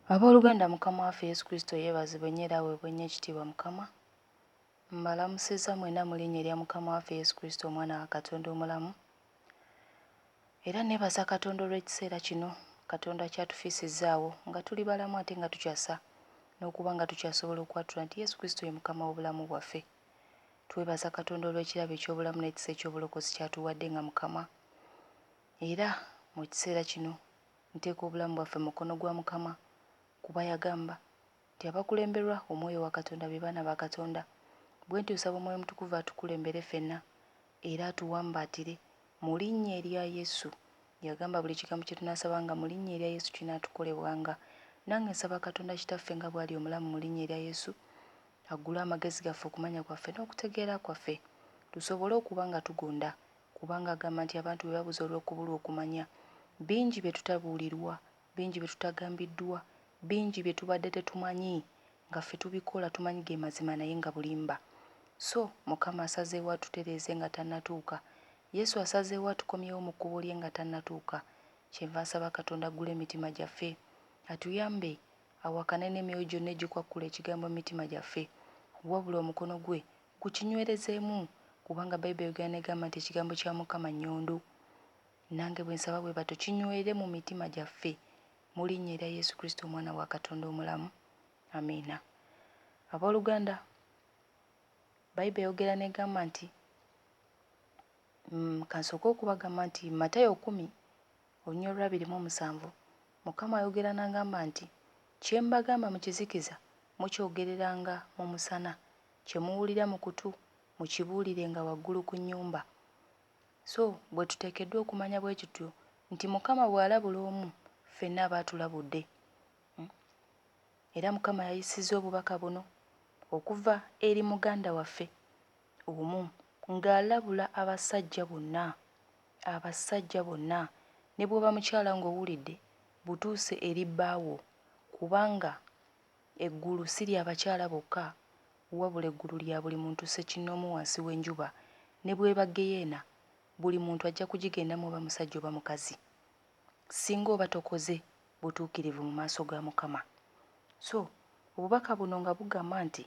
Abooluganda, Mukama waffe Yesu Kristo yeebazibwe nnyo era aweebwe nnyo ekitiibwa Mukama. Mbalamusizza mwenna mu linnya erya Mukama waffe Yesu Kristo omwana wa Katonda omulamu. Era neebaza Katonda olw'ekiseera kino Katonda kyatufiisizzaawo nga tuli balamu ate nga tukyasa n'okuba nga tukyasobola okwatula nti Yesu Kristo ye Mukama w'obulamu bwaffe. Twebaza Katonda olw'ekirabo eky'obulamu n'ekisa eky'obulokozi kyatuwadde nga Mukama. Era mu kiseera kino nteeka obulamu bwaffe mu mukono gwa Mukama, kuba yagamba nti abakulemberwa Omwoyo wa Katonda be baana ba Katonda. Bwe ntyo nsaba Omwoyo Mutukuvu atukulembere ffenna era atuwambaatire mu linnya erya Yesu. Yagamba buli kigambo kye tunaasaba nga mu linnya erya Yesu kinaatukolebwanga. Nange nsaba Katonda Kitaffe nga bw'ali omulamu mu linnya erya Yesu, aggule amagezi gaffe, okumanya kwaffe n'okutegeera kwaffe, tusobole okuba nga tugonda, kubanga agamba nti abantu bwe babuze olw'okubulwa okumanya, bingi bye tutabuulirwa, bingi bye tutagambiddwa, bingi bye tubadde tetumanyi nga ffe tubikola tumanyi ge mazima naye nga bulimba. So Mukama asazeewo atutereeze nga tannatuuka. Yesu asazeewo atukomyewo mu kkubo lye nga tannatuuka. Kyenva nsaba Katonda aggule emitima gyaffe, atuyambe awakane n'emyoyo gyonna egikwakkula ekigambo mu mitima gyaffe, wabula omukono gwe gukinywerezeemu, kubanga Bayibuli egenda negamba nti ekigambo kya Mukama nnyondo. Nange bwe nsaba bwe bato kinywere mu mitima gyaffe mu linnya erya Yesu Kristo omwana wa Katonda omulamu. Amiina. Abooluganda, Bayibuli eyogera negamba nti kansooke okubagamba nti Matayo 10:27 Mukama ayogera n'agamba nti kye mbagamba mu kizikiza mukyogereranga mu musana, kye muwulira mu kutu mukibuulirenga waggulu ku nnyumba. So bwe tuteekeddwa okumanya bwe kityo nti Mukama bw'alabula omu, ffenna aba atulabudde. Era Mukama yayisizza obubaka buno okuva eri muganda waffe omu ng'alabula abasajja bonna, ne bw'oba mukyala ng'owulidde butuuse eri bbaawo, kubanga eggulu si lya bakyala bokka wabula eggulu lya buli muntu ssekinnoomu wansi w'enjuba, ne bw'eba geyeena buli muntu ajja kugigendamu oba musajja oba mukazi, singa oba tokoze butuukirivu mu maaso ga Mukama. So obubaka buno nga bugamba nti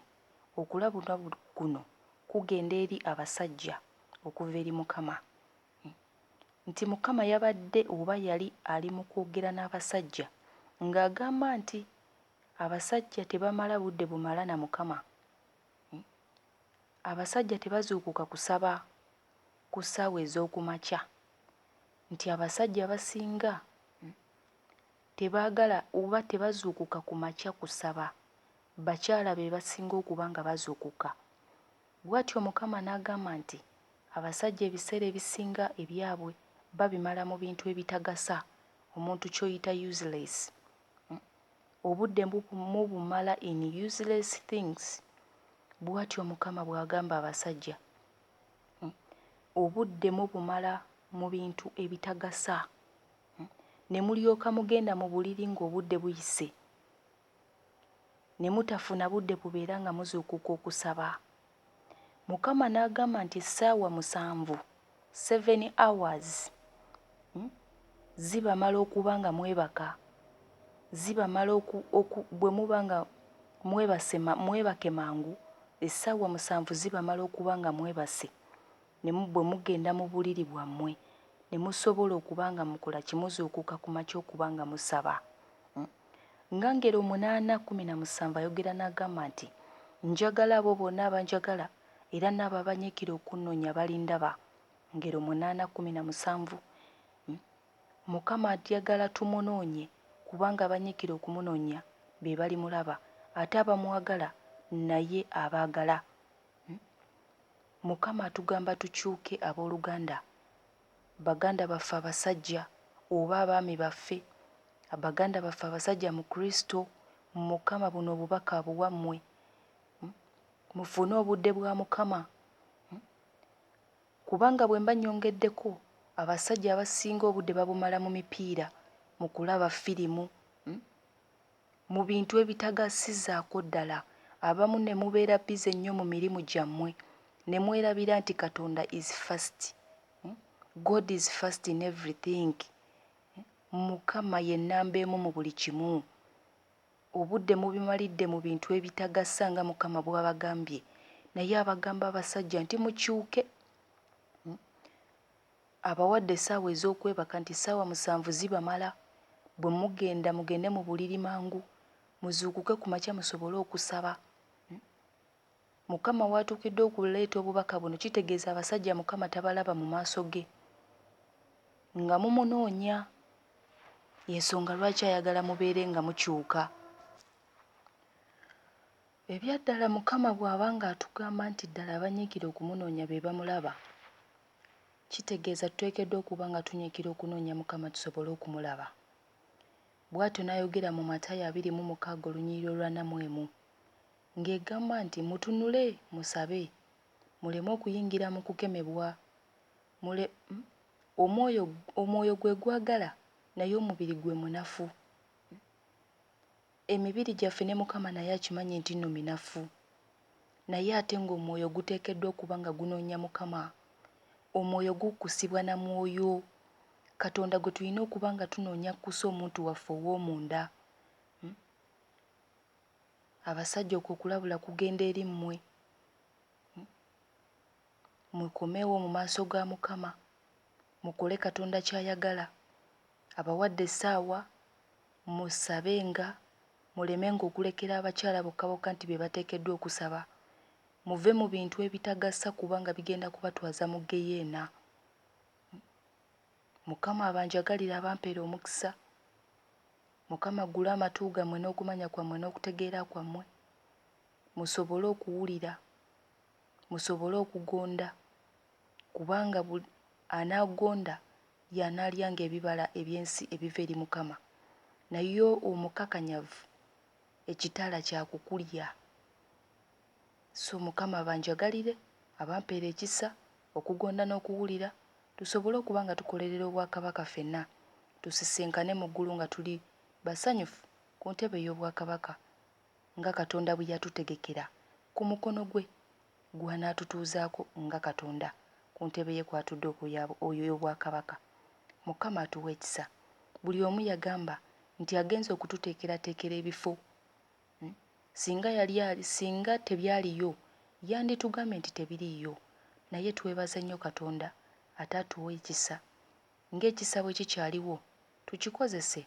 okulabula kuno kugenda eri abasajja okuva eri Mukama, nti Mukama yabadde oba yali ali mu kwogera n'abasajja ng'agamba nti abasajja tebamala budde bumala na Mukama. Abasajja tebazuukuka kusaba ku ssaawa ez'okumakya, nti abasajja abasinga tebaagala oba tebazuukuka ku makya kusaba, bakyala be basinga okuba nga bazuukuka. Bw'atyo Mukama n'agamba nti abasajja ebiseera ebisinga ebyabwe babimala mu bintu ebitagasa, omuntu ky'oyita useless. Obudde mubumala in useless things. Bw'atyo Mukama bw'agamba abasajja, obudde mubumala mu bintu ebitagasa, ne mulyoka mugenda mu buliri ng'obudde buyise, ne mutafuna budde bubeera nga muzuukuka okusaba. Mukama n'agamba nti essaawa 7, 7 hours, zibamala okuba nga mwebaka, zibamala bwe muba nga mwebake mangu, essaawa 7 zibamala okuba nga mwebase, bwe mugenda mu buliri bwammwe, ne musobola okuba nga mukola kimuzuukuka ku makya okuba nga musaba. Nga Ngero 8:17 ayogera n'agamba nti njagala abo bonna abanjagala era n'abo abanyiikira okunnoonya balindaba. Ngero 8:17. Mukama atyagala tumunoonye kubanga abanyiikira okumunoonya be balimulaba, ate abamwagala naye abaagala. Mukama atugamba tukyuke abooluganda, baganda baffe abasajja oba abaami baffe, baganda baffe abasajja mu Kristo, Mukama buno obubaka abuwammwe, mufune obudde bwa Mukama. Kubanga bwe mba nnyongeddeko, abasajja abasinga obudde babumala mu mipiira, mu kulaba firimu, mu bintu ebitagasizaako ddala. Abamu ne mubeera bize nnyo mu mirimu gyammwe, ne mwerabira nti Katonda is first. God is first in everything. Mukama ye nnamba emu mu buli kimu. obudde mubimalidde mu bintu ebitagasa nga Mukama bw'abagambye, naye abagamba abasajja nti mukyuke. Abawadde essaawa ez'okwebaka nti ssaawa 7 zibamala. Bwe mugenda mugende mu buliri mangu, muzuukuke ku makya musobole okusaba. Mukama w'atuukidde okuleeta obubaka buno kitegeeza abasajja Mukama tabalaba mu maaso ge nga mumunoonya. Y'ensonga lwaki ayagala mubeere nga mukyuka. Ebyaddala Mukama bw'aba nga atugamba nti ddala abanyiikira okumunoonya be bamulaba, kitegeeza tuteekeddwa okuba nga tunyiikira okunoonya Mukama tusobole okumulaba. Bw'atyo n'ayogera mu Matayo 26 olunyiriri olwa 4 ng'egamba nti mutunule musabe muleme okuyingira mu kukemebwa. Omwoyo gwe gwagala naye omubiri gwe munafu. Emibiri gyaffe ne Mukama naye akimanyi nti nno minafu, naye ate ng'omwoyo guteekeddwa okuba nga gunoonya Mukama. Omwoyo gukkusibwa na mwoyo. Katonda gwe tulina okuba nga tunoonya kkusa omuntu waffe ow'omunda. Abasajja okwo okulabula kugenda eri mmwe. Mukomeewo mu maaso ga Mukama, mukole Katonda ky'ayagala. Abawadde essaawa musabenga, mulemenga okulekera abakyala bokka bokka nti be bateekeddwa okusaba. Muve mu bintu ebitagasa kubanga bigenda kubatwaza mu ggeyeena. Mukama abanjagalira abampeera omukisa. Mukama aggule amatu gammwe n'okumanya kwammwe n'okutegeera kwammwe, musobole okuwulira, musobole okugonda, kubanga anaagonda y'anaalyanga ebibala eby'ensi ebiva eri Mukama. Naye omukakanyavu ekitala kyakukulya. So Mukama abanjagalire, abampeera ekisa okugonda n'okuwulira, tusobole okuba nga tukolerera obwakabaka ffenna, tusisinkane mu ggulu nga tuli basanyufu ku ntebe y'obwakabaka nga Katonda bwe yatutegekera ku mukono gwe gw'anaatutuuzaako nga Katonda ku ntebe ye kwatudde oyo y'obwakabaka. Mukama atuwe ekisa. Buli omu yagamba nti agenza okututeekerateekera ebifo. Singa tebyaliyo yanditugambye nti tebiriiyo, naye twebaza nnyo Katonda ate atuwe ekisa. Ng'ekisa bwe kikyaliwo tukikozese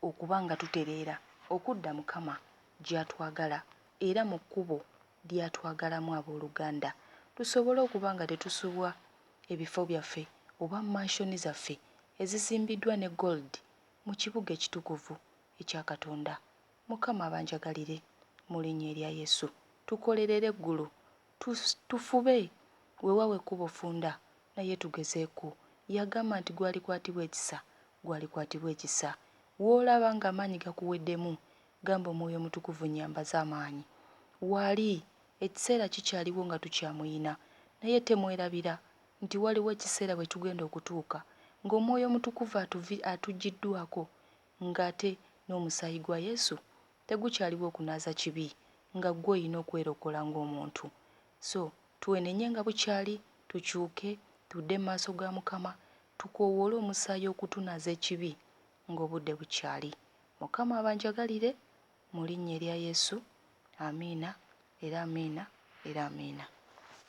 okuba nga tutereera okudda Mukama gy'atwagala era mu kkubo ly'atwagalamu abooluganda. Tusobole okuba nga tetusubwa ebifo byaffe oba mansioni zaffe ezizimbiddwa ne gold mu kibuga ekitukuvu ekya Katonda. Mukama abanjagalire mu linnya erya Yesu. Tukolerere eggulu, tufube weewawe ekkubo funda naye tugezeeko. Yagamba nti gwalikwatibwa ekisa, gwalikwatibwa ekisa. W'olaba ng'amaanyi gakuweddemu, gamba Omwoyo Mutukuvu nnyambaza amaanyi. Wali ekiseera kikyaliwo nga tukyamuyina, naye temwerabira nti waliwo ekiseera bwe tugenda okutuuka ng'Omwoyo Mutukuvu atuggiddwako, ng'ate n'omusaayi gwa Yesu tegukyaliwo okunaaza kibi, nga ggwe olina okwerokola ng'omuntu. So twenenye nga bukyali, tukyuke tudde mu maaso ga Mukama, tukoowole omusaayi okutunaaza ekibi ng'obudde bukyali. Mukama abanjagalire mu linnya erya Yesu. Amiina era amiina era amiina.